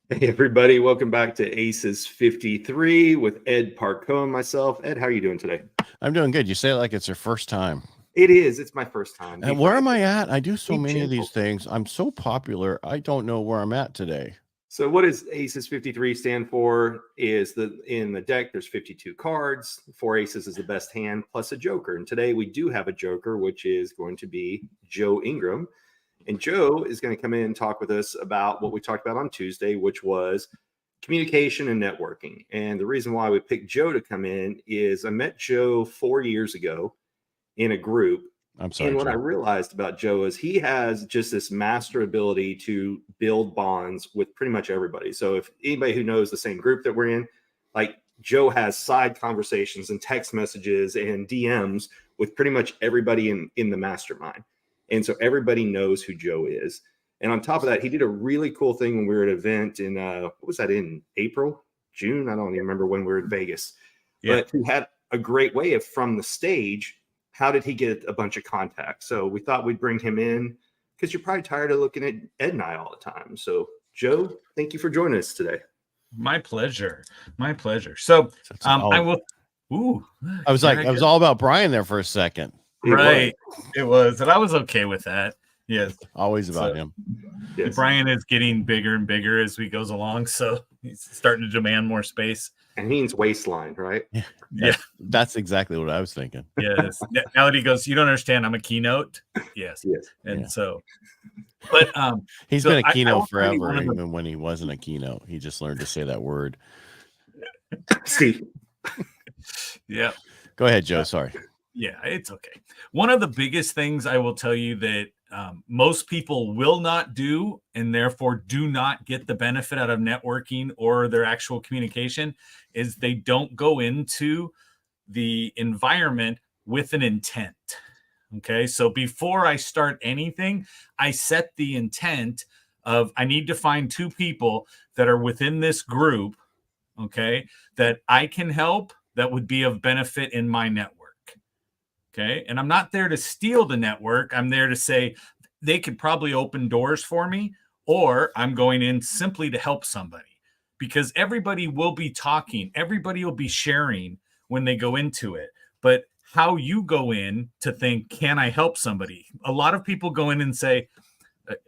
Hey everybody, welcome back to ACES53 with Ed Parcaut and myself. Ed, how are you doing today? I'm doing good. You say it like it's your first time. It is. It's my first time. And where am I at? I do so Be many of gentle. these things. I'm so popular. I don't know where I'm at today. So what does ACES53 stand for? Is that in the deck there's 52 cards. 4 aces is the best hand plus a joker. And today we do have a joker, which is going to be Joe Ingram. And Joe is going to come in and talk with us about what we talked about on Tuesday, which was communication and networking. And the reason why we picked Joe to come in is I met Joe 4 years ago in a group. I'm sorry. And what Joe. I realized about Joe is he has just this master ability to build bonds with pretty much everybody. So if anybody who knows the same group that we're in, like Joe has side conversations and text messages and DMs with pretty much everybody in the mastermind. And so everybody knows who Joe is. And on top of that, he did a really cool thing when we were at an event in, what was that, in April, June? I don't even remember when we were in Vegas. Yeah. But he had a great way of, from the stage, how did he get a bunch of contacts? So we thought we'd bring him in because you're probably tired of looking at Ed and I all the time. So Joe, thank you for joining us today. My pleasure. My pleasure. So I will. Ooh, I was like, I was all about Brian there for a second. Right. It was. And I was okay with that. Yes. Always about him. Yes. Brian is getting bigger and bigger as we goes along. So he's starting to demand more space. And means waistline, right? Yeah. That's exactly what I was thinking. Yes. Now that he goes, you don't understand. I'm a keynote. Yes. Yes. And so, but he's so been a keynote I forever, even when he wasn't a keynote. He just learned to say that word. Steve. Yeah. Go ahead, Joe. Sorry. Yeah, it's okay. One of the biggest things I will tell you that most people will not do and therefore do not get the benefit out of networking or their actual communication is they don't go into the environment with an intent. Okay, so before I start anything, I set the intent of I need to find 2 people that are within this group, okay, that I can help that would be of benefit in my network. Okay. And I'm not there to steal the network. I'm there to say they could probably open doors for me, or I'm going in simply to help somebody because everybody will be talking. Everybody will be sharing when they go into it. But how you go in to think, can I help somebody? A lot of people go in and say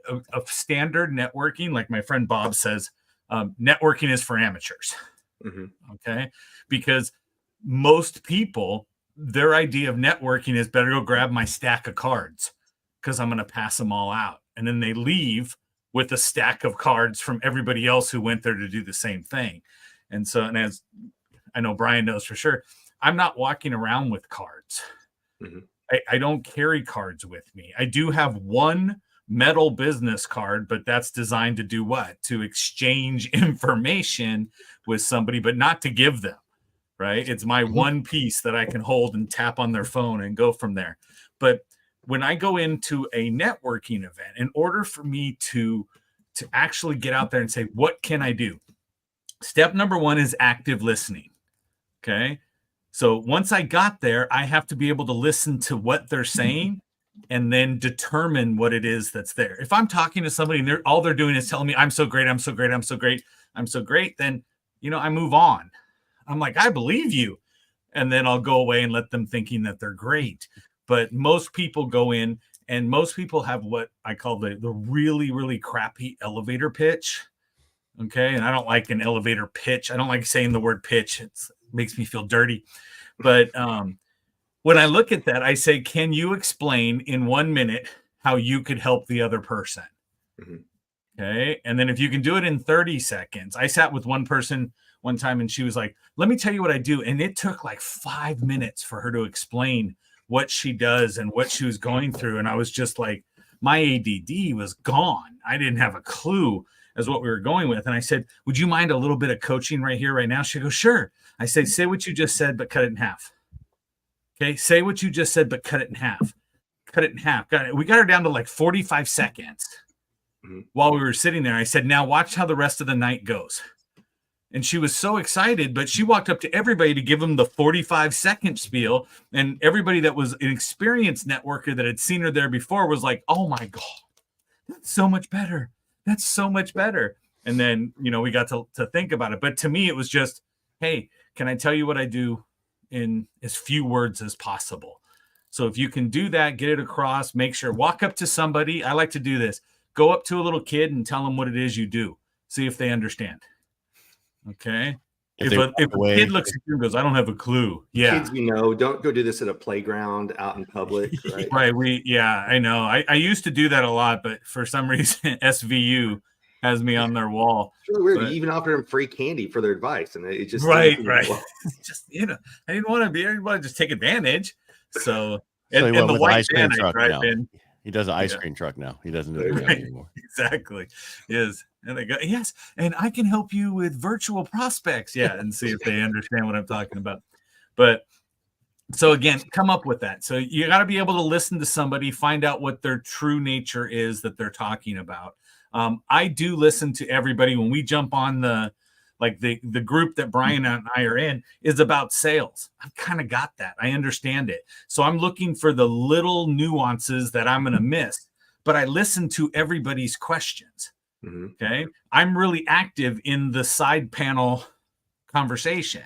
a standard networking, like my friend Bob says, networking is for amateurs. Mm-hmm. Okay. Because most people, their idea of networking is better go grab my stack of cards because I'm going to pass them all out. And then they leave with a stack of cards from everybody else who went there to do the same thing. And so, and as I know Brian knows for sure, I'm not walking around with cards. Mm-hmm. I don't carry cards with me. I do have one metal business card, but that's designed to do what? To exchange information with somebody, but not to give them. Right. It's my one piece that I can hold and tap on their phone and go from there. But when I go into a networking event, in order for me to actually get out there and say, what can I do? Step number 1 is active listening. Okay. So once I got there, I have to be able to listen to what they're saying and then determine what it is that's there. If I'm talking to somebody and all they're doing is telling me, I'm so great, I'm so great, I'm so great, I'm so great, then, I move on. I'm like, I believe you. And then I'll go away and let them thinking that they're great. But most people go in and most people have what I call the really, really crappy elevator pitch. Okay. And I don't like an elevator pitch. I don't like saying the word pitch. It makes me feel dirty. But when I look at that, I say, can you explain in 1 minute how you could help the other person? Mm-hmm. Okay. And then if you can do it in 30 seconds, I sat with one person one time and she was like, let me tell you what I do. And it took like 5 minutes for her to explain what she does and what she was going through. And I was just like, my ADD was gone. I didn't have a clue as what we were going with. And I said, would you mind a little bit of coaching right here, right now? She goes, sure. I said, say what you just said, but cut it in half. Okay. Say what you just said, but cut it in half. Cut it in half. We got her down to like 45 seconds. Mm-hmm. While we were sitting there, I said, now watch how the rest of the night goes. And she was so excited, but she walked up to everybody to give them the 45-second spiel. And everybody that was an experienced networker that had seen her there before was like, oh my God, that's so much better. That's so much better. And then, we got to think about it. But to me, it was just, hey, can I tell you what I do in as few words as possible? So if you can do that, get it across, make sure, walk up to somebody. I like to do this. Go up to a little kid and tell them what it is you do. See if they understand. Okay. If a kid looks at you and goes, I don't have a clue. Yeah. Kids, don't go do this at a playground out in public. Right. Right. I know. I used to do that a lot, but for some reason, SVU has me on their wall. It's really weird. You even offer them free candy for their advice. And it just, right. Just, I didn't want to just take advantage. So and the white van I drive in. He does an ice cream truck now. He doesn't do it anymore. Exactly. Yes. And they go, yes. And I can help you with virtual prospects. Yeah. And see if they understand what I'm talking about. But so again, come up with that. So you got to be able to listen to somebody, find out what their true nature is that they're talking about. I do listen to everybody when we jump on the group that Brian and I are in is about sales. I've kind of got that. I understand it. So I'm looking for the little nuances that I'm going to miss, but I listen to everybody's questions. Mm-hmm. Okay. I'm really active in the side panel conversation.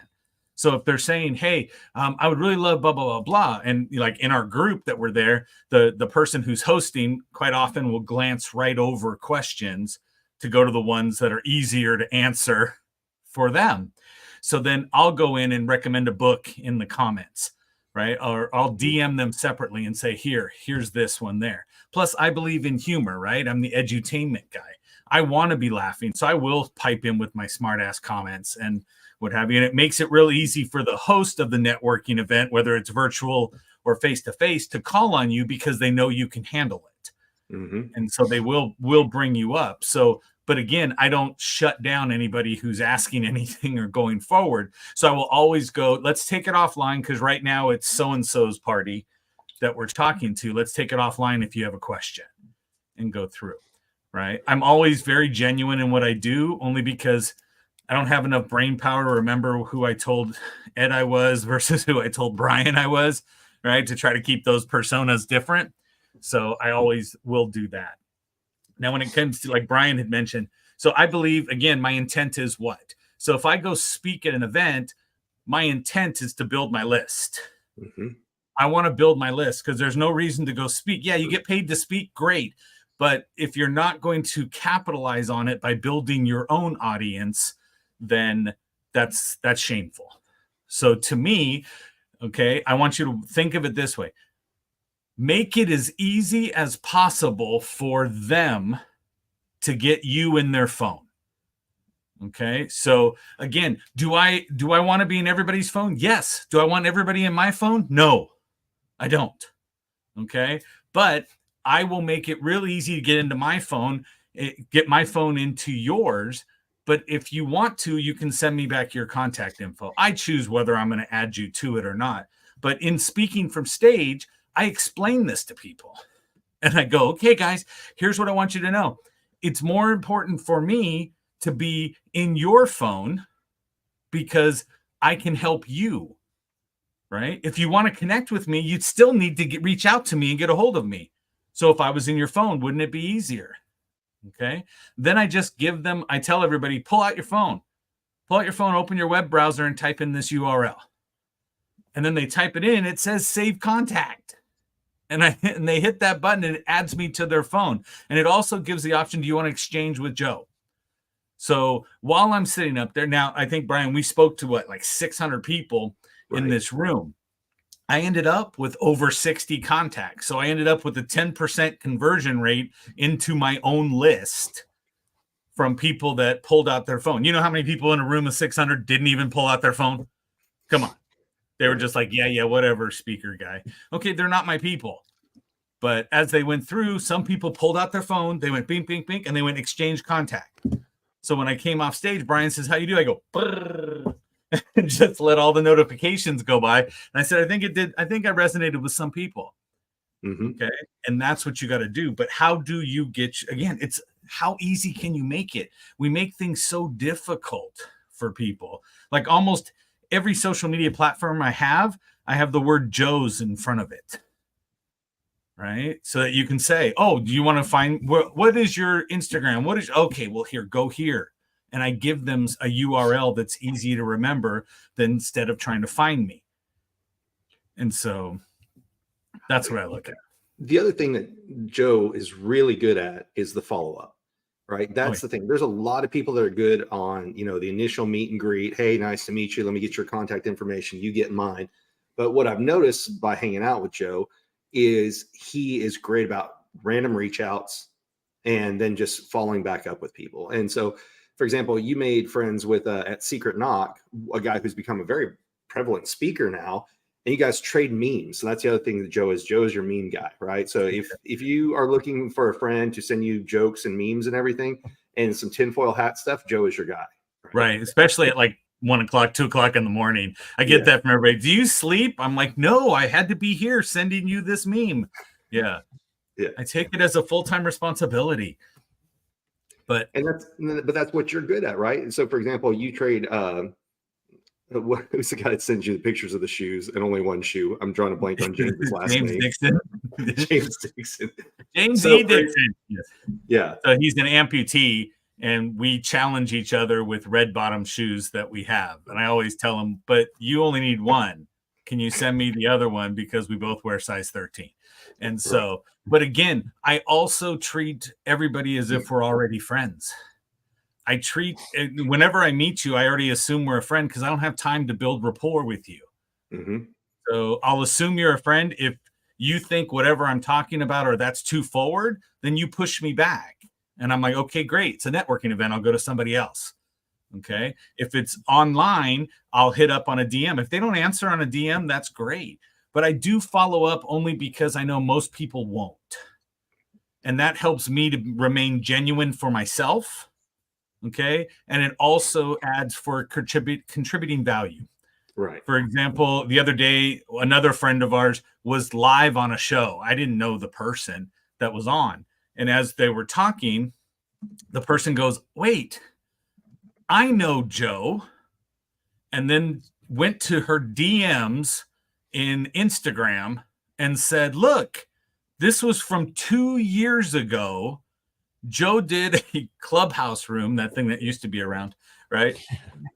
So if they're saying, hey, I would really love blah, blah, blah, blah. And like in our group that we're there, the person who's hosting quite often will glance right over questions to go to the ones that are easier to answer for them. So then I'll go in and recommend a book in the comments, right? Or I'll DM them separately and say, here's this one there. Plus I believe in humor, right? I'm the edutainment guy. I want to be laughing. So I will pipe in with my smart ass comments and what have you. And it makes it real easy for the host of the networking event, whether it's virtual or face-to-face, to call on you because they know you can handle it. Mm-hmm. And so they will bring you up. So, but again, I don't shut down anybody who's asking anything or going forward. So I will always go, let's take it offline because right now it's so-and-so's party that we're talking to. Let's take it offline if you have a question and go through, right? I'm always very genuine in what I do, only because I don't have enough brain power to remember who I told Ed I was versus who I told Brian I was, right? To try to keep those personas different. So I always will do that. Now, when it comes to, like Brian had mentioned, so I believe, again, my intent is what? So if I go speak at an event, my intent is to build my list. Mm-hmm. I want to build my list because there's no reason to go speak. Yeah, you get paid to speak, great. But if you're not going to capitalize on it by building your own audience, then that's shameful. So to me, okay, I want you to think of it this way. Make it as easy as possible for them to get you in their phone. Okay. So again, do I want to be in everybody's phone? Yes. Do I want everybody in my phone? No, I don't. Okay. But I will make it real easy to get into my phone, get my phone into yours. But if you want to, you can send me back your contact info. I choose whether I'm going to add you to it or not. But in speaking from stage, I explain this to people. And I go, okay, guys, here's what I want you to know. It's more important for me to be in your phone because I can help you, right? If you want to connect with me, you'd still need to reach out to me and get a hold of me. So if I was in your phone, wouldn't it be easier? Okay. Then I just give them, I tell everybody, pull out your phone, open your web browser and type in this URL. And then they type it in, it says save contact. And they hit that button and it adds me to their phone. And it also gives the option, do you want to exchange with Joe? So while I'm sitting up there, now I think, Brian, we spoke to like 600 people in this room. I ended up with over 60 contacts. So I ended up with a 10% conversion rate into my own list from people that pulled out their phone. You know how many people in a room of 600 didn't even pull out their phone? Come on. They were just like, yeah, whatever, speaker guy. Okay, they're not my people. But as they went through, some people pulled out their phone. They went bing, bing, bing, and they went exchange contact. So when I came off stage, Brian says, how you do? I go, brrr, and just let all the notifications go by. And I said, I think I resonated with some people. Mm-hmm. Okay. And that's what you got to do. But how do you again, it's how easy can you make it? We make things so difficult for people. Like almost every social media platform I have the word Joe's in front of it. Right. So that you can say, oh, do you want to find what is your Instagram? Okay, well, go here. and I give them a URL that's easy to remember than instead of trying to find me. And so that's what I look at. The other thing that Joe is really good at is the follow-up, right? That's the thing. There's a lot of people that are good on, the initial meet and greet. Hey, nice to meet you. Let me get your contact information. You get mine. But what I've noticed by hanging out with Joe is he is great about random reach outs and then just following back up with people. And so, for example, you made friends with at Secret Knock, a guy who's become a very prevalent speaker now, and you guys trade memes. So that's the other thing that Joe is your meme guy, right? So if you are looking for a friend to send you jokes and memes and everything and some tinfoil hat stuff, Joe is your guy. Right. Especially at like 1 o'clock, 2 o'clock in the morning. I get that from everybody. Do you sleep? I'm like, no, I had to be here sending you this meme. Yeah. I take it as a full-time responsibility. But that's what you're good at, right? And so, for example, you trade who's the guy that sends you the pictures of the shoes and only one shoe? I'm drawing a blank on James' last James name. Dixon. James Dixon. James E. Dixon. Yes. Yeah. So he's an amputee, and we challenge each other with red bottom shoes that we have. And I always tell him, but you only need one. Can you send me the other one? Because we both wear size 13. And so, but again, I also treat everybody as if we're already friends. I treat, whenever I meet you, I already assume we're a friend because I don't have time to build rapport with you. Mm-hmm. So I'll assume you're a friend. If you think whatever I'm talking about or that's too forward, then you push me back. And I'm like, okay, great. It's a networking event. I'll go to somebody else. Okay. If it's online, I'll hit up on a DM. If they don't answer on a DM, that's great. But I do follow up only because I know most people won't. And that helps me to remain genuine for myself. Okay. And it also adds for contributing value. Right. For example, the other day, another friend of ours was live on a show. I didn't know the person that was on. And as they were talking, the person goes, wait, I know Joe. And then went to her DMs in Instagram and said, look, this was from 2 years ago. Joe did a clubhouse room, that thing that used to be around, right?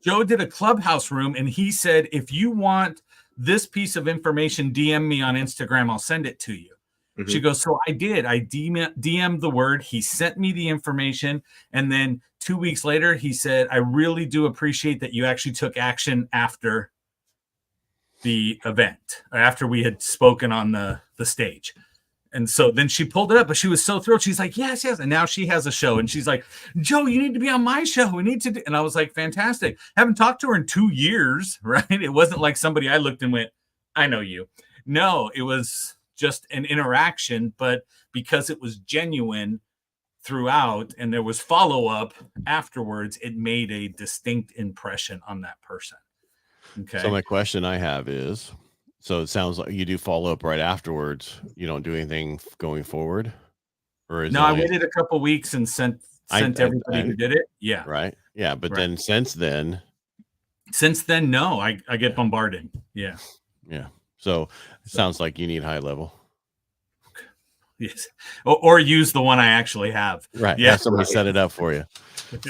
Joe did a clubhouse room, and he said, if you want this piece of information, DM me on Instagram. I'll send it to you. Mm-hmm. She goes, so I did. I DM'd the word. He sent me the information. And then 2 weeks later, he said, I really do appreciate that you actually took action after the event, or after we had spoken on the stage. And so then she pulled it up, but she was so thrilled. She's like, yes. And now she has a show. And she's like, Joe, you need to be on my show. We need to do. And I was like, fantastic. Haven't talked to her in 2 years, right? It wasn't like somebody I looked and went, I know you. No, it was just an interaction. But because it was genuine throughout and there was follow-up afterwards, it made a distinct impression on that person. Okay. So my question I have is, so it sounds like you do follow up right afterwards. You don't do anything going forward, or is no? I waited a couple weeks and sent everybody who did it. Yeah, right. Yeah, but then since then, no, I get bombarded. Yeah. So it sounds like you need high level. Yes, or use the one I actually have. Right. Yeah. Have somebody set it up for you,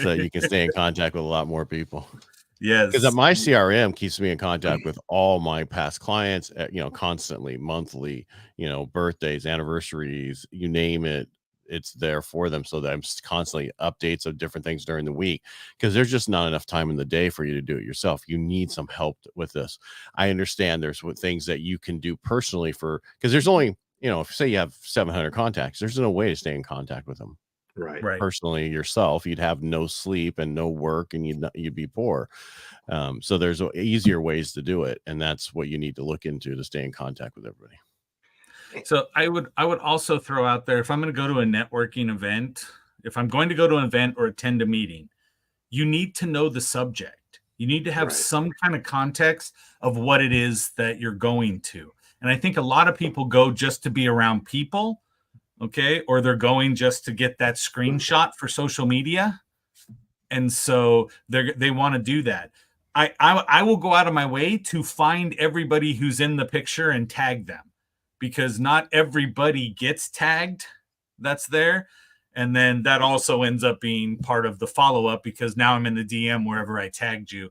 so you can stay in contact with a lot more people. Yes, because my CRM keeps me in contact with all my past clients, constantly, monthly, birthdays, anniversaries, you name it, it's there for them. So that I'm constantly updates of different things during the week, because there's just not enough time in the day for you to do it yourself. You need some help with this. I understand there's things that you can do personally because there's only, if say you have 700 contacts, there's no way to stay in contact with them. Right. Personally yourself, you'd have no sleep and no work, and you'd be poor. So there's easier ways to do it, and that's what you need to look into to stay in contact with everybody. So I would also throw out there, if I'm going to go to a networking event, if I'm going to go to an event or attend a meeting, you need to know the subject. You need to have some kind of context of what it is that you're going to. And I think a lot of people go just to be around people. Okay. Or they're going just to get that screenshot for social media. And so they want to do that. I will go out of my way to find everybody who's in the picture and tag them, because not everybody gets tagged that's there. And then that also ends up being part of the follow-up, because now I'm in the DM wherever I tagged you,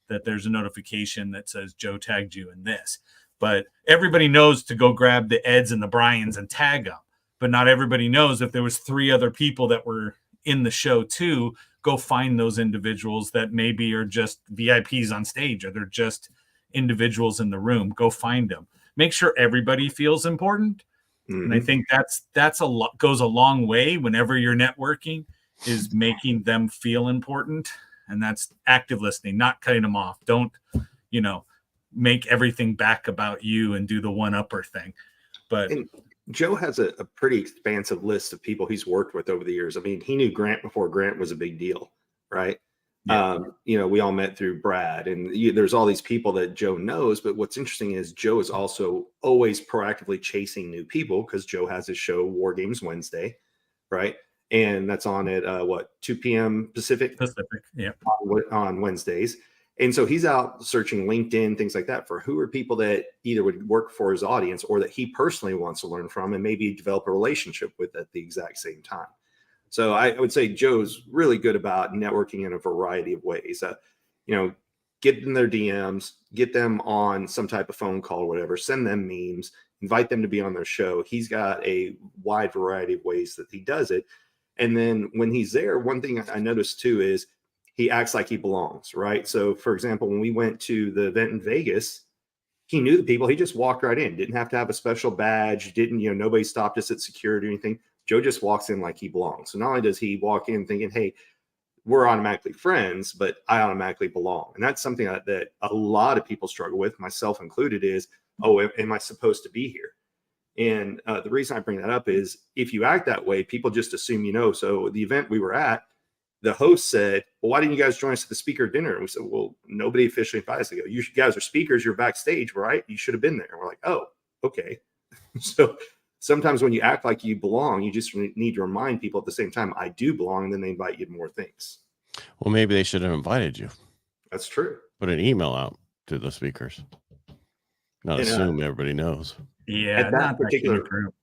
that there's a notification that says Joe tagged you in this. But everybody knows to go grab the Eds and the Bryans and tag them. But not everybody knows if there was 3 other people that were in the show too, go find those individuals that maybe are just VIPs on stage, or they're just individuals in the room. Go find them. Make sure everybody feels important. Mm-hmm. And I think that's a lot, goes a long way whenever you're networking, is making them feel important. And that's active listening, not cutting them off. Don't, make everything back about you and do the one-upper thing. But Joe has a pretty expansive list of people he's worked with over the years. I mean, he knew Grant before Grant was a big deal, right? Yeah. We all met through Brad, and there's all these people that Joe knows. But what's interesting is Joe is also always proactively chasing new people, because Joe has his show War Games Wednesday, right? And that's on at 2 p.m. Pacific, yeah, on Wednesdays. And so he's out searching LinkedIn, things like that, for who are people that either would work for his audience or that he personally wants to learn from and maybe develop a relationship with at the exact same time. So I would say Joe's really good about networking in a variety of ways. Get in their DMs, get them on some type of phone call or whatever, send them memes, invite them to be on their show. He's got a wide variety of ways that he does it. And then when he's there, one thing I noticed too is he acts like he belongs, right? So, for example, when we went to the event in Vegas, he knew the people. He just walked right in. Didn't have to have a special badge. Nobody stopped us at security or anything. Joe just walks in like he belongs. So not only does he walk in thinking, hey, we're automatically friends, but I automatically belong. And that's something that a lot of people struggle with, myself included, is, am I supposed to be here? And the reason I bring that up is if you act that way, people just assume you know. So the event we were at, the host said, well, why didn't you guys join us at the speaker dinner? And we said, well, nobody officially invited us. They go, you guys are speakers. You're backstage, right? You should have been there. And we're like, oh, okay. So sometimes when you act like you belong, you just need to remind people at the same time, I do belong. And then they invite you to more things. Well, maybe they should have invited you. That's true. Put an email out to the speakers. Not assume everybody knows. Yeah, at that particular group.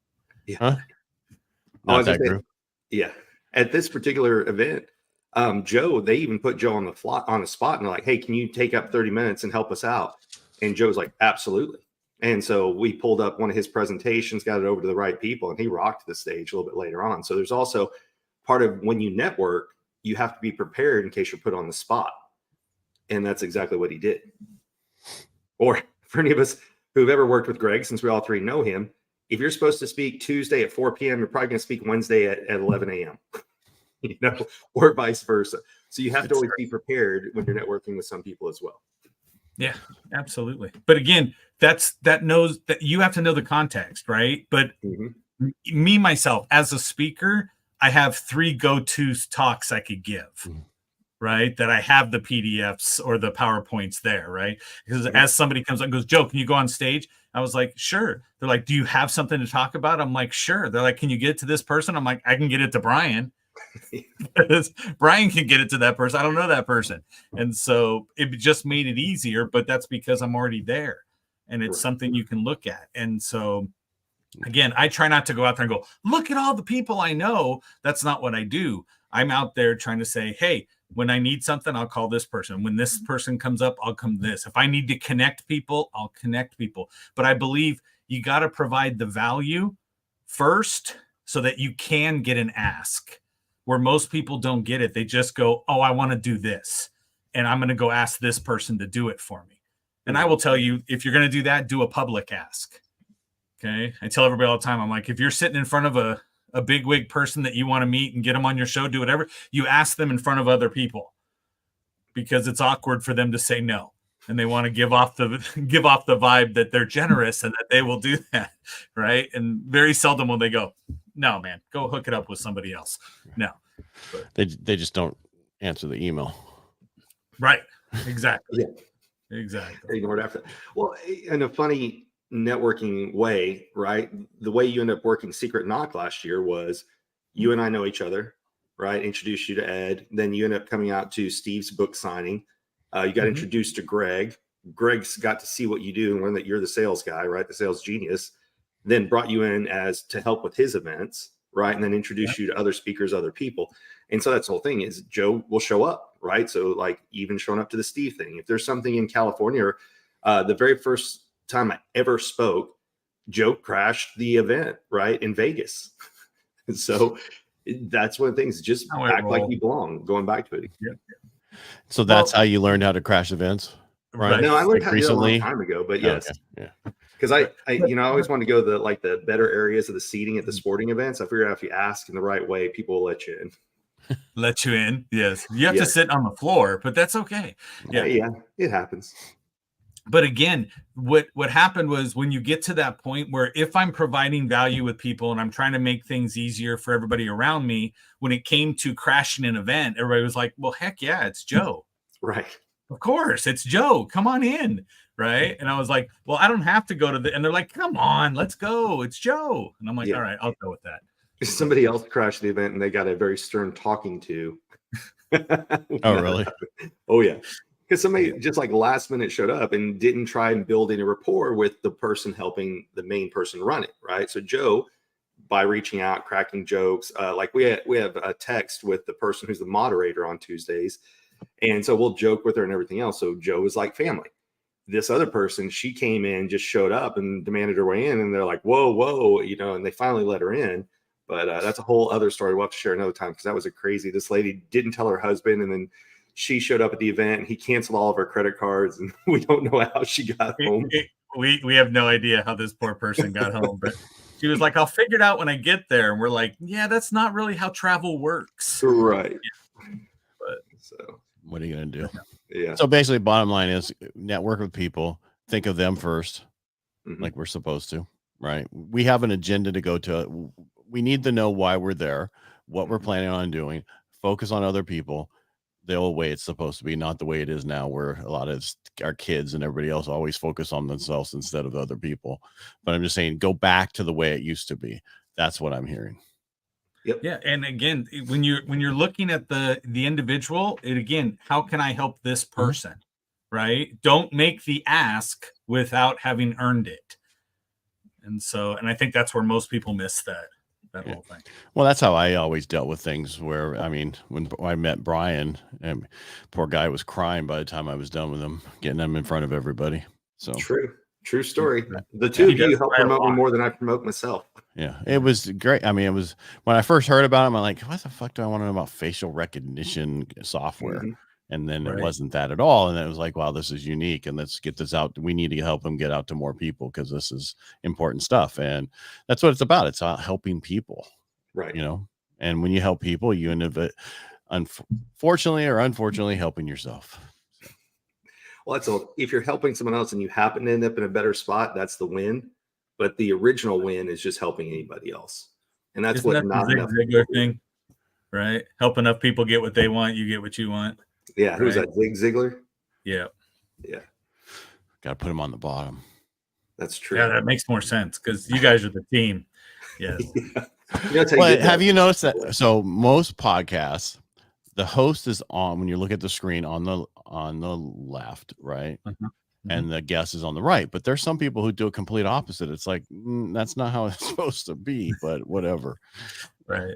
Yeah. Huh? Not that group. Yeah. At this particular event, Joe, they even put Joe on the spot, and they're like, hey, can you take up 30 minutes and help us out? And Joe's like, absolutely. And so we pulled up one of his presentations, got it over to the right people, and he rocked the stage a little bit later on. So there's also part of when you network, you have to be prepared in case you're put on the spot. And that's exactly what he did. Or for any of us who've ever worked with Greg, since we all three know him, if you're supposed to speak Tuesday at 4 p.m., you're probably going to speak Wednesday at 11 a.m., or vice versa. So you have to always be prepared when you're networking with some people as well. Yeah, absolutely. But again, that knows that you have to know the context, right? But me, myself, as a speaker, I have 3 go-to talks I could give, right? That I have the PDFs or the PowerPoints there, right? Because as somebody comes up and goes, Joe, can you go on stage? I was like, sure. They're like, do you have something to talk about? I'm like, sure. They're like, can you get it to this person? I'm like, I can get it to Brian. Brian can get it to that person. I don't know that person. And so it just made it easier, but that's because I'm already there and it's something you can look at. And so again, I try not to go out there and go, look at all the people I know. That's not what I do. I'm out there trying to say, hey, when I need something, I'll call this person. When this person comes up, I'll come this. If I need to connect people, I'll connect people. But I believe you got to provide the value first so that you can get an ask. Where most people don't get it, they just go, oh, I want to do this. And I'm going to go ask this person to do it for me. And I will tell you, if you're going to do that, do a public ask. Okay. I tell everybody all the time, I'm like, if you're sitting in front of a bigwig person that you want to meet and get them on your show, do whatever, you ask them in front of other people because it's awkward for them to say no. And they want to give off the vibe that they're generous and that they will do that. Right. And very seldom will they go, no, man, go hook it up with somebody else. No, but they just don't answer the email. Right. Exactly. Yeah. Exactly. They ignored after. Well, in a funny networking way, right? The way you end up working Secret Knock last year was you and I know each other, right? Introduced you to Ed. Then you end up coming out to Steve's book signing. You got introduced to Greg. Greg's got to see what you do and learn that you're the sales guy, right? The sales genius. Then brought you in to help with his events. right? And then introduce you to other speakers, other people. And so that's the whole thing is Joe will show up, right? So like even showing up to the Steve thing, if there's something in California, or the very first time I ever spoke, Joe crashed the event, right, in Vegas. And so that's one of the things, just act like you belong, going back to it. Yeah. So that's how you learned how to crash events, right? No, I learned like how to do recently. that a long time ago, but yes. Okay. Yeah. Because I always want to go to the better areas of the seating at the sporting events. I figure out if you ask in the right way, people will let you in. Let you in. Yes. You have to sit on the floor, but that's okay. Yeah, it happens. But again, what happened was when you get to that point where if I'm providing value with people and I'm trying to make things easier for everybody around me, when it came to crashing an event, everybody was like, well, heck yeah, it's Joe. Right. Of course, it's Joe. Come on in. Right. And I was like, well, I don't have to go to and they're like, come on, let's go. It's Joe. And I'm like, all right, I'll go with that. Somebody else crashed the event and they got a very stern talking to. Oh, really? Oh, yeah. Because somebody just like last minute showed up and didn't try and build any rapport with the person helping the main person run it. Right. So Joe, by reaching out, cracking jokes, like we have a text with the person who's the moderator on Tuesdays. And so we'll joke with her and everything else. So Joe is like family. This other person, she came in, just showed up and demanded her way in. And they're like, whoa, and they finally let her in. But that's a whole other story. We'll have to share another time because that was this lady didn't tell her husband. And then she showed up at the event and he canceled all of her credit cards. And we don't know how she got home. We have no idea how this poor person got home. But she was like, I'll figure it out when I get there. And we're like, yeah, that's not really how travel works. Right. Yeah. But so what are you going to do? Yeah. So basically, bottom line is network with people, think of them first, like we're supposed to, right? We have an agenda to go to. We need to know why we're there, what we're planning on doing, focus on other people, the old way it's supposed to be, not the way it is now, where a lot of our kids and everybody else always focus on themselves instead of other people. But I'm just saying, go back to the way it used to be. That's what I'm hearing. Yep. Yeah, and again, when you're looking at the individual, how can I help this person? Right? Don't make the ask without having earned it. And I think that's where most people miss that whole thing. Well, that's how I always dealt with things. Where when I met Brian, and poor guy was crying by the time I was done with him, getting him in front of everybody. So True story. The two of you help promote me more than I promote myself. Yeah, it was great. I mean, it was when I first heard about him, I'm like, what the fuck do I want to know about facial recognition software? And then it wasn't that at all. And then it was like, wow, this is unique. And let's get this out. We need to help him get out to more people because this is important stuff. And that's what it's about. It's about helping people. Right. And when you help people, you end up, unfortunately or unfortunately, helping yourself. Well, if you're helping someone else and you happen to end up in a better spot, that's the win. But the original win is just helping anybody else. And that's Isn't that the Zig Ziglar thing, right? Help enough people get what they want, you get what you want. Yeah. Who's that? Zig Ziglar? Yeah. Yeah. Got to put him on the bottom. That's true. Yeah, that makes more sense because you guys are the team. Yes. Have you noticed that? So most podcasts, the host is on when you look at the screen on the left, right? And the guest is on the right. But there's some people who do a complete opposite. It's like that's not how it's supposed to be, but whatever. Right.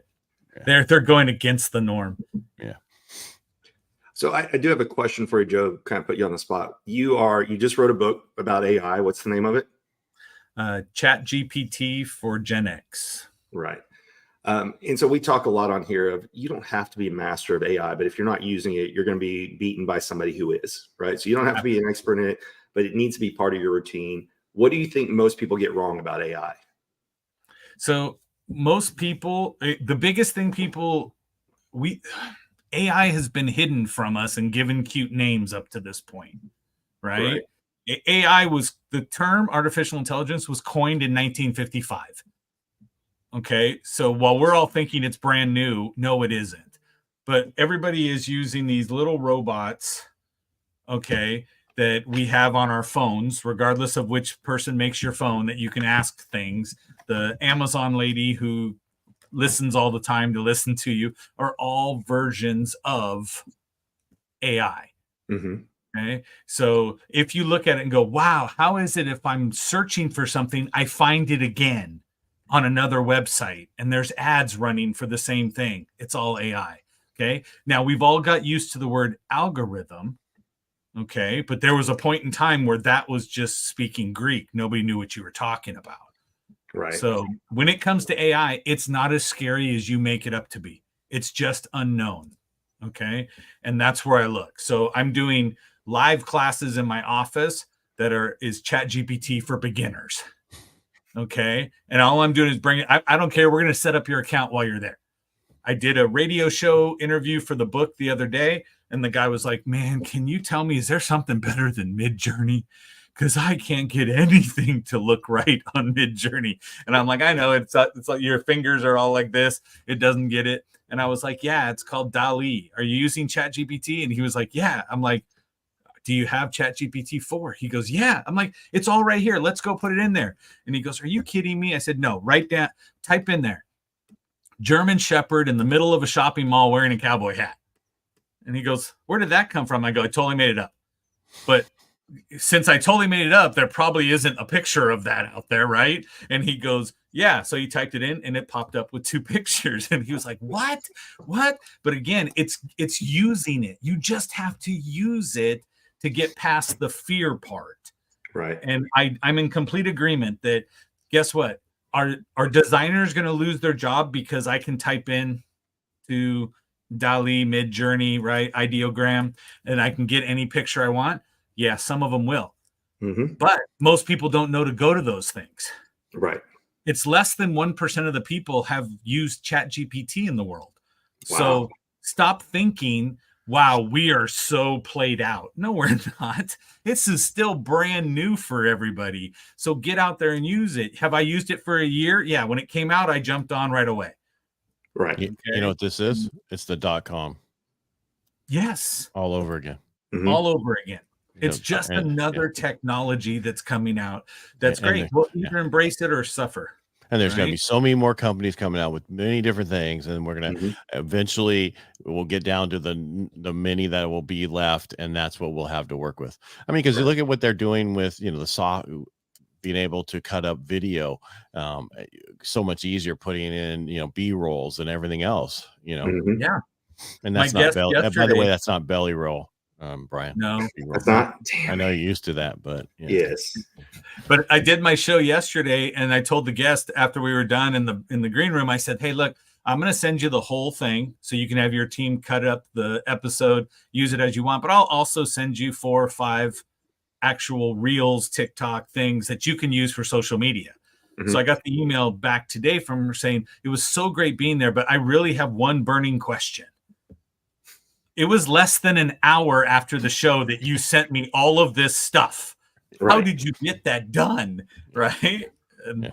Yeah. They're going against the norm. Yeah. So I do have a question for you, Joe. Kind of put you on the spot. You just wrote a book about AI. What's the name of it? Chat GPT for Gen X. Right. And so we talk a lot on here of you don't have to be a master of AI, but if you're not using it, you're going to be beaten by somebody who is, right? So you don't have to be an expert in it, but it needs to be part of your routine. What do you think most people get wrong about AI? So most people, the biggest thing AI has been hidden from us and given cute names up to this point, right? AI the term artificial intelligence was coined in 1955. Okay, so while we're all thinking it's brand new, no, it isn't. But everybody is using these little robots, okay, that we have on our phones, regardless of which person makes your phone, that you can ask things. The Amazon lady who listens all the time to listen to you are all versions of AI. Okay, so if you look at it and go, wow, how is it if I'm searching for something, I find it again? on another website and there's ads running for the same thing. It's all AI. Okay. Now we've all got used to the word algorithm. Okay. But there was a point in time where that was just speaking Greek. Nobody knew what you were talking about. Right. So when it comes to AI, it's not as scary as you make it up to be. It's just unknown. Okay. And that's where I look. So I'm doing live classes in my office that is ChatGPT for beginners. Okay. And all I'm doing is I don't care. We're going to set up your account while you're there. I did a radio show interview for the book the other day. And the guy was like, man, can you tell me, is there something better than Midjourney? Because I can't get anything to look right on Midjourney. And I'm like, I know it's like your fingers are all like this. It doesn't get it. And I was like, yeah, it's called DALL-E. Are you using ChatGPT? And he was like, yeah. I'm like, do you have ChatGPT 4? He goes, yeah. I'm like, it's all right here. Let's go put it in there. And he goes, are you kidding me? I said, no, write down, type in there, German Shepherd in the middle of a shopping mall wearing a cowboy hat. And he goes, where did that come from? I go, I totally made it up. But since I totally made it up, there probably isn't a picture of that out there, right? And he goes, yeah. So he typed it in and it popped up with 2 pictures. And he was like, what? But again, it's using it. You just have to use it to get past the fear part. Right. And I'm in complete agreement that, guess what? Are designers going to lose their job because I can type in to DALL-E, Midjourney, right? Ideogram, and I can get any picture I want? Yeah, some of them will. Mm-hmm. But most people don't know to go to those things. Right. It's less than 1% of the people have used ChatGPT in the world. Wow. So stop thinking, wow, we are so played out. No, we're not. This is still brand new for everybody. So get out there and use it. Have I used it for a year? Yeah. When it came out, I jumped on right away. Right. You know what this is? It's the .com. Yes. All over again. Mm-hmm. All over again. It's just another technology that's coming out. That's great. We'll either embrace it or suffer. And there's going to be so many more companies coming out with many different things, and we're going to eventually we'll get down to the many that will be left, and that's what we'll have to work with. I mean, because you look at what they're doing with the being able to cut up video, so much easier putting in B-rolls and everything else. Mm-hmm. Yeah, and that's not belly. By the way, that's not belly roll. Brian. No, that's not. I know you're used to that, but yes. But I did my show yesterday, and I told the guest after we were done in the green room, I said, "Hey, look, I'm going to send you the whole thing so you can have your team cut up the episode, use it as you want. But I'll also send you 4 or 5 actual reels, TikTok things that you can use for social media." Mm-hmm. So I got the email back today from her saying it was so great being there, but I really have one burning question. It was less than an hour after the show that you sent me all of this stuff. Right. How did you get that done? Right. And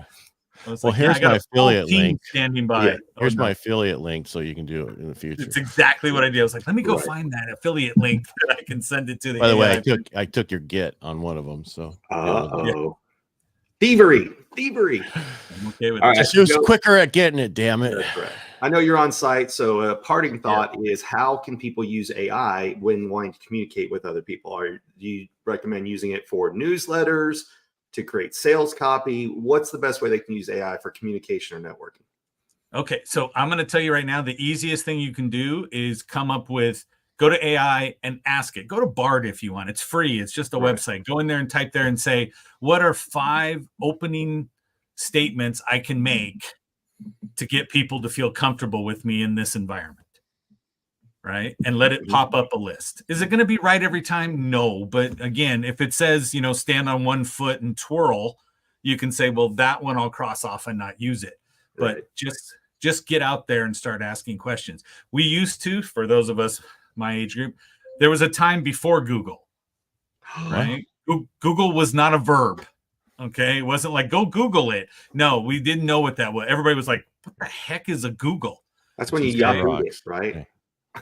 I was well, here's my affiliate link. Standing by. Yeah. Here's my affiliate link so you can do it in the future. It's exactly what I did. I was like, let me go find that affiliate link that I can send it to. By the way, I took your Git on one of them. So thievery. I'm okay with it. Just use quicker at getting it, damn it. That's right. I know you're on site, so a parting thought is how can people use AI when wanting to communicate with other people? Do you recommend using it for newsletters, to create sales copy? What's the best way they can use AI for communication or networking? Okay, so I'm going to tell you right now, the easiest thing you can do is go to AI and ask it. Go to Bard if you want. It's free. It's just a website. Go in there and type there and say, what are 5 opening statements I can make to get people to feel comfortable with me in this environment, right? And let it pop up a list. Is it going to be right every time? No. But again, if it says, stand on 1 foot and twirl, you can say, well, that one I'll cross off and not use it. But just get out there and start asking questions. We used to, for those of us, my age group, there was a time before Google, right? Google was not a verb. Okay. It wasn't like, go Google it. No, we didn't know what that was. Everybody was like, what the heck is a Google? That's when you Yahoo it, right?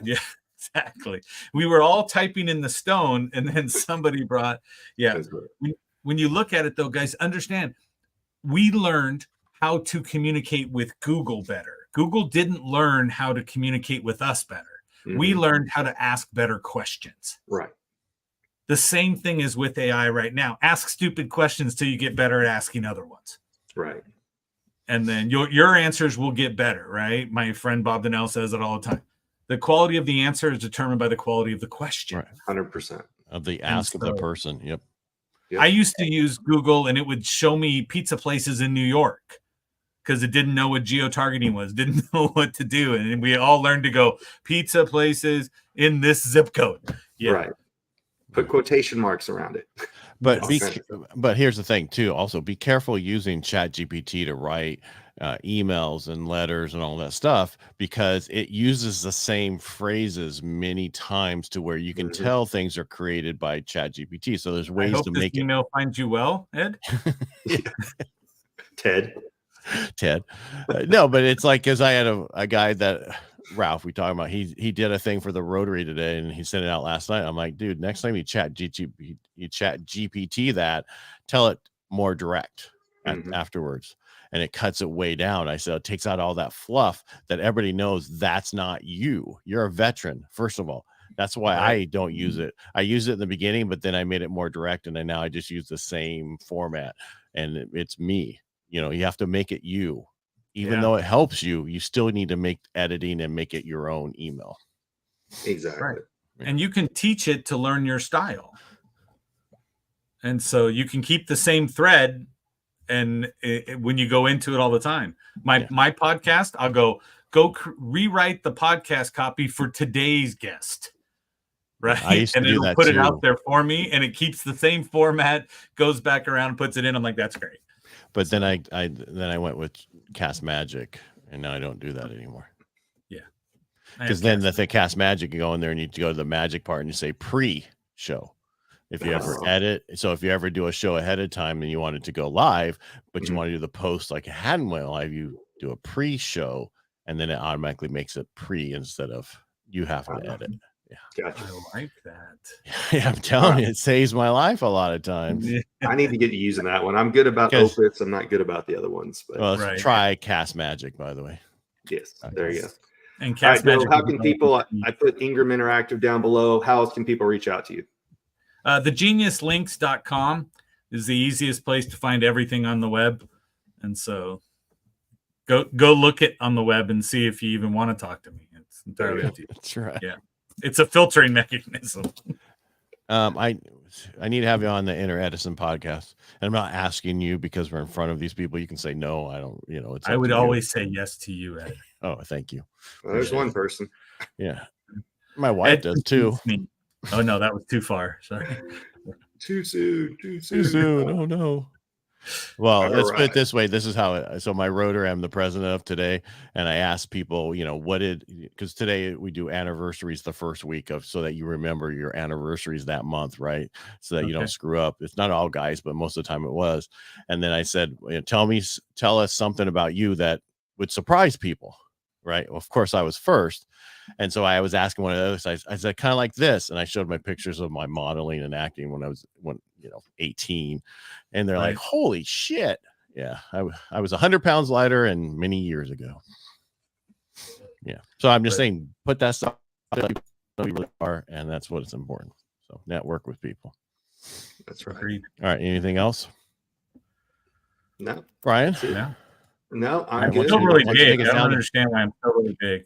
Yeah, exactly. We were all typing in the stone, and then somebody brought, when you look at it though, guys, understand, we learned how to communicate with Google better. Google didn't learn how to communicate with us better. Mm-hmm. We learned how to ask better questions. Right. The same thing is with AI right now. Ask stupid questions till you get better at asking other ones. Right. and then your answers will get better, right? My friend Bob Donnell says it all the time. The quality of the answer is determined by the quality of the question. Right. 100%. Of the ask of the person. Yep. I used to use Google, and it would show me pizza places in New York because it didn't know what geo-targeting was, didn't know what to do. And we all learned to go pizza places in this zip code. Yeah. Right. Put quotation marks around it. But but here's the thing too. Also, be careful using ChatGPT to write emails and letters and all that stuff, because it uses the same phrases many times to where you can tell things are created by ChatGPT. So there's ways to make this email finds you well, Ed. Ted. No, but it's like, because I had a guy that Ralph we talking about, he did a thing for the Rotary today, and he sent it out last night. I'm like, dude, next time you chat GPT that, tell it more direct afterwards, and it cuts it way down. I said it takes out all that fluff that everybody knows that's not you. You're a veteran, first of all. That's why I don't use it. I used it in the beginning, but then I made it more direct, and then now I just use the same format, and it's me. You know, you have to make it you. Even though it helps you, you still need to make editing and make it your own email. Exactly. Right. And you can teach it to learn your style. And so you can keep the same thread, and when you go into it all the time. My podcast, I'll go rewrite the podcast copy for today's guest. Right. And it'll put it out there for me, and it keeps the same format, goes back around, puts it in. I'm like, that's great. But then I went with Cast Magic, and now I don't do that anymore. Yeah. Because then the Cast Magic, you go in there and you go to the magic part and you say pre-show. If you ever edit, so if you ever do a show ahead of time and you want it to go live, but you want to do the post like it hadn't went live, you do a pre-show, and then it automatically makes it pre instead of you have to edit. Yeah, gotcha. I like that. Yeah, I'm telling you, it saves my life a lot of times. I need to get using that one. I'm good about Opus. I'm not good about the other ones. But well, try Cast Magic, by the way. Yes, there you go. And Cast Magic. How can people? I put Ingram Interactive down below. How else can people reach out to you? Thegeniuslinks.com is the easiest place to find everything on the web, and so go look it on the web and see if you even want to talk to me. It's entirely up to you. That's right. Yeah. It's a filtering mechanism. I need to have you on the Inner Edison podcast, and I'm not asking you because we're in front of these people. You can say no. I don't. You know, I would always say yes to you, Ed. Oh, thank you. Well, there's one person. Yeah, my wife Ed does too. Oh no, that was too far. Sorry. Too soon. Oh no. Well, let's put it this way. This is how so my Rotary I'm the president of today, and I asked people, you know, because today we do anniversaries the first week of, so that you remember your anniversaries that month, right? So that you don't screw up. It's not all guys, but most of the time it was. And then I said, tell us something about you that would surprise people, right? Well, of course I was first. And so I was asking one of those, I said, kind of like this. And I showed my pictures of my modeling and acting when I was 18. And they're like, holy shit. Yeah. I was 100 pounds lighter and many years ago. Yeah. So I'm just saying, put that stuff you really are, and that's what it's important. So network with people. That's right. All right. Anything else? No. Brian? No, I'm still really big. I don't understand why I'm so really big.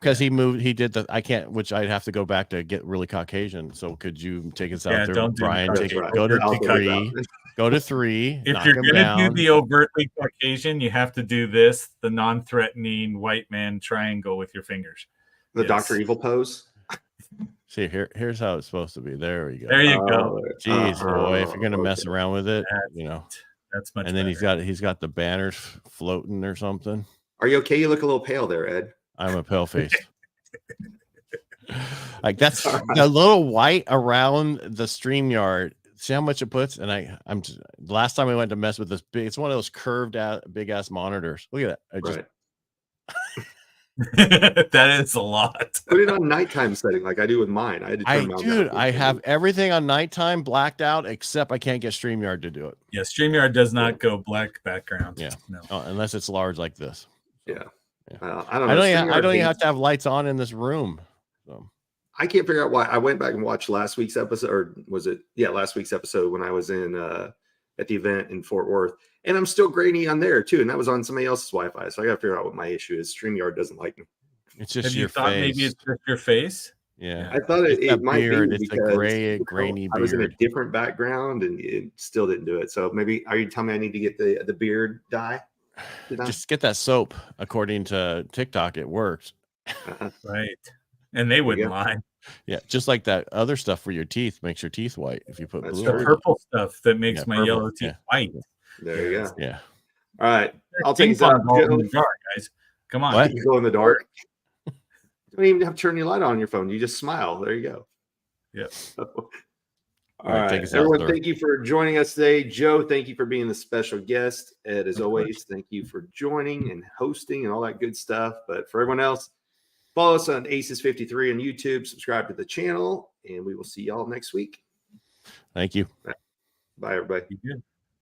Because he did I can't, which I'd have to go back to get really Caucasian. So could you take us out there, don't Brian? Go to 3. If you're going to do the overtly Caucasian, you have to do this, the non-threatening white man triangle with your fingers. The Dr. Evil pose. See, here's how it's supposed to be. There we go. There you go. Jeez, boy, if you're going to mess around with it, that's much and then better. he's got the banners floating or something. Are you okay? You look a little pale there, Ed. I'm a pale face. Like that's the little white around the StreamYard. See how much it puts? And I'm just, last time I went to mess with this it's one of those curved out big ass monitors. Look at that. That is a lot. Put it on nighttime setting like I do with mine. I have everything on nighttime blacked out except I can't get StreamYard to do it. Yeah, StreamYard does not go black background. Yeah, no, unless it's large like this. Yeah. I don't even have to have lights on in this room. So I can't figure out why. I went back and watched last week's episode, or was it last week's episode when I was in at the event in Fort Worth. And I'm still grainy on there too. And that was on somebody else's Wi-Fi. So I got to figure out what my issue is. StreamYard doesn't like me. It's just Have your you thought face. maybe it's just your face? Yeah. I thought It's it that might beard. be It's a because gray, grainy I was in a beard. different background and it still didn't do it. So maybe are you telling me I need to get the beard dye? Just get that soap. According to TikTok, it worked. Right. And they wouldn't lie. Yeah, just like that other stuff for your teeth makes your teeth white if you put That's blue The on it. purple stuff that makes my purple, yellow teeth white. There you go. Yeah. All right. I'll Ping take this out. pong ball in the dark, guys. Come on. What? You go in the dark. You don't even have to turn your light on your phone. You just smile. There you go. Yeah. All right. take us out, Everyone, sir. thank you for joining us today. Joe, thank you for being the special guest. Ed, as always, thank you for joining and hosting and all that good stuff. But for everyone else, follow us on ACES53 on YouTube, subscribe to the channel, and we will see y'all next week. Thank you. Bye, everybody. You good.